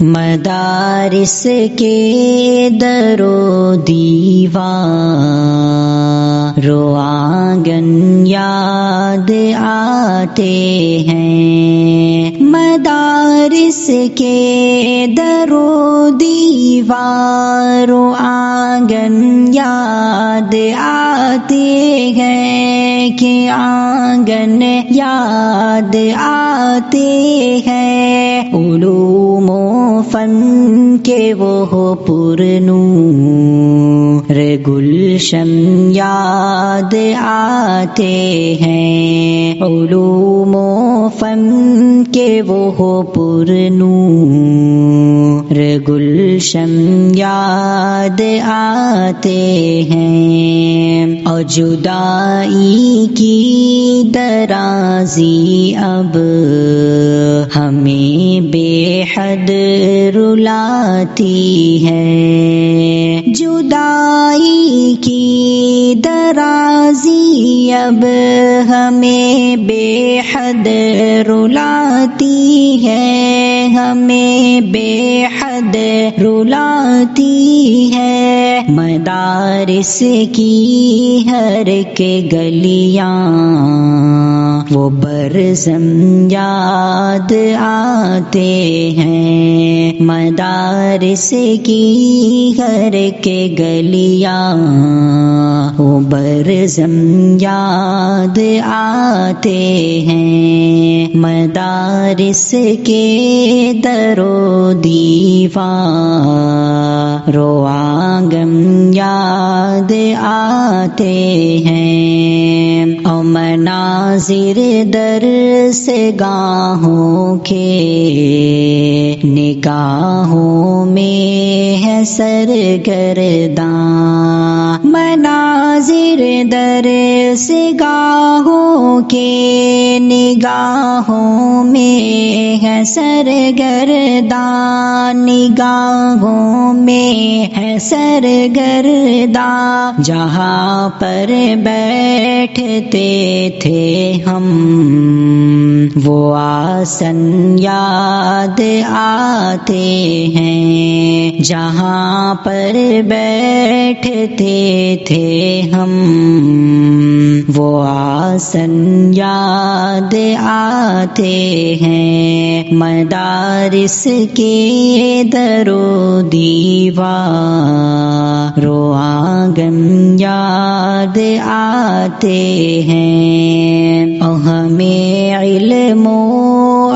مدارس کے در و دیوار و آنگن یاد آتے ہیں، مدارس کے در و دیوار و آنگن یاد آتے ہیں، کہ آنگن یاد آتے ہیں، علوم و فن کے وہ پرنور گلشن یاد آتے ہیں، علوم و فن کے وہ پرنور گلشن یاد آتے ہیں، اور جدائی کی درازی اب ہمیں بے حد رلاتی ہے، جدائی کی درازی اب ہمیں بے حد رلاتی ہے، ہمیں بے حد رلاتی ہے، مدارس کی ہر ایک گلیاں وہ برزم یاد آتے ہیں، مدارس کی ہر ایک گلیاں وہ برزم یاد آتے ہیں، مدارس کے در و دیوار و آنگن یاد آتے ہیں، اور مناظر درس گاہوں کے نگاہوں میں ہے سرگرداں، مناظر درس گاہوں کے نگاہوں میں ہے سرگرداں، نگاہوں میں ہے سرگرداں، جہاں پر بیٹھتے تھے ہم وہ آسن یاد آتے ہیں، جہاں پر بیٹھتے تھے ہم وہ آسن یاد آتے ہیں، مدارس کے در و دیوار و آنگن یاد آتے ہیں، اور ہمیں علم و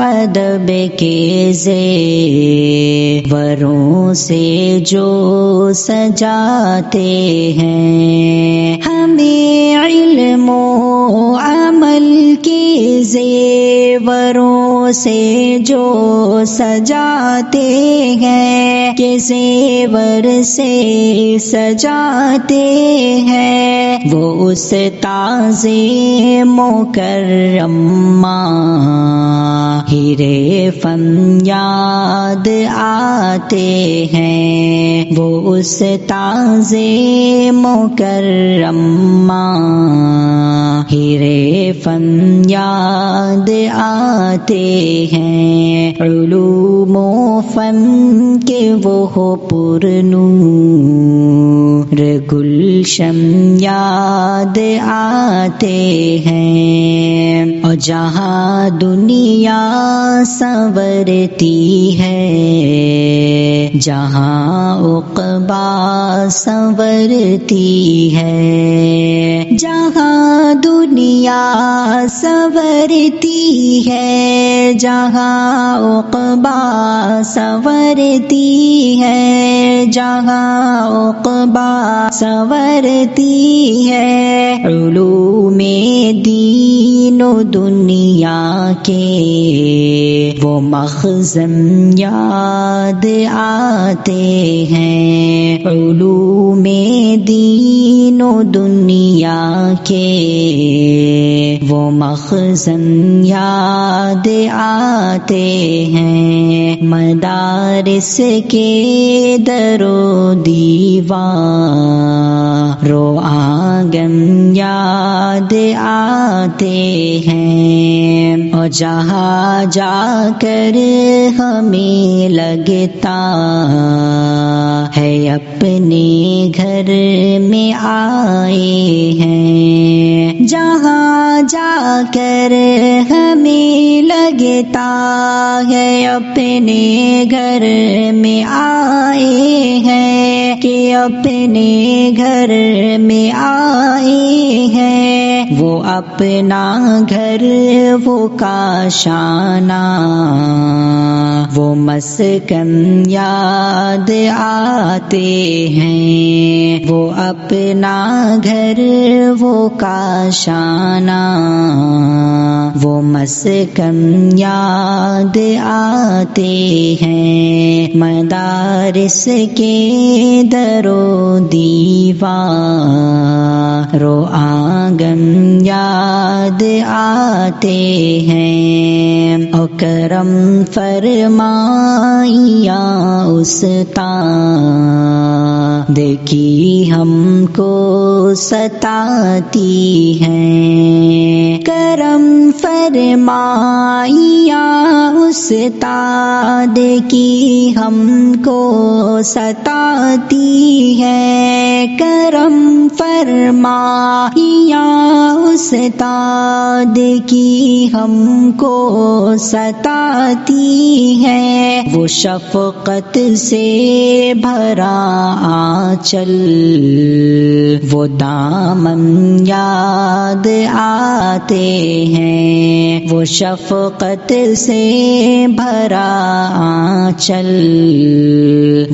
ادب کے زیوروں سے جو سجاتے ہیں، ہمیں علم و عمل کے زیوروں سے جو سجاتے ہیں، کہ زیور سے سجاتے ہیں، وہ استاذ مکرم ہیرے فن یاد آتے ہیں، وہ استاذ مکرم ہیرے فن یاد آتے ہیں، علوم و فن کے وہ پرنور گلشن یاد آتے ہیں، اور جہاں دنیا سنورتی ہے، جہاں عقبیٰ سنورتی ہے، جہاں دنیا سنورتی ہے، جہاں عقبیٰ سنورتی ہے، جہاں عقبیٰ سنورتی ہے، علوم دین و دنیا کے وہ مخزن یاد آتے ہیں، علوم دین و دنیا کے وہ مخزن یاد آتے ہیں، مدارس کے در و دیوار و آنگن یاد آتے ہیں، اور جہاں جا کر ہمیں لگتا ہے اپنے گھر میں آئے ہیں، جہاں جا کر ہمیں لگتا ہے اپنے گھر میں آئے ہیں، کہ اپنے گھر میں آئے ہیں، وہ اپنا گھر وہ کاشانہ وہ مسکن یاد آتے ہیں، وہ اپنا گھر وہ کاشانہ وہ مسکن یاد آتے ہیں، مدارس کے در و دیوار و آنگن یاد آتے ہیں، اور کرم فرمائیاں استاد کی ہم کو ستاتی ہیں، کرم فرمائیاں استاد کی ہم کو ستاتی ہے، کرم فرمائیاں استاد کی ہم کو ستاتی ہے، وہ شفقت سے بھرا آنچل وہ دامن یاد آتے ہیں، وہ شفقت سے بھرا آنچل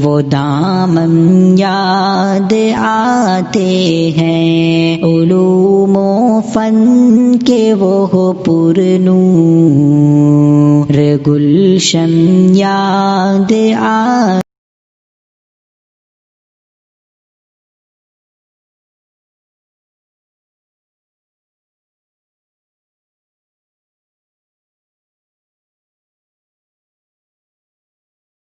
وہ دامن یاد آتے ہیں، علوم و فن کے وہ پرنور گلشن یاد آتے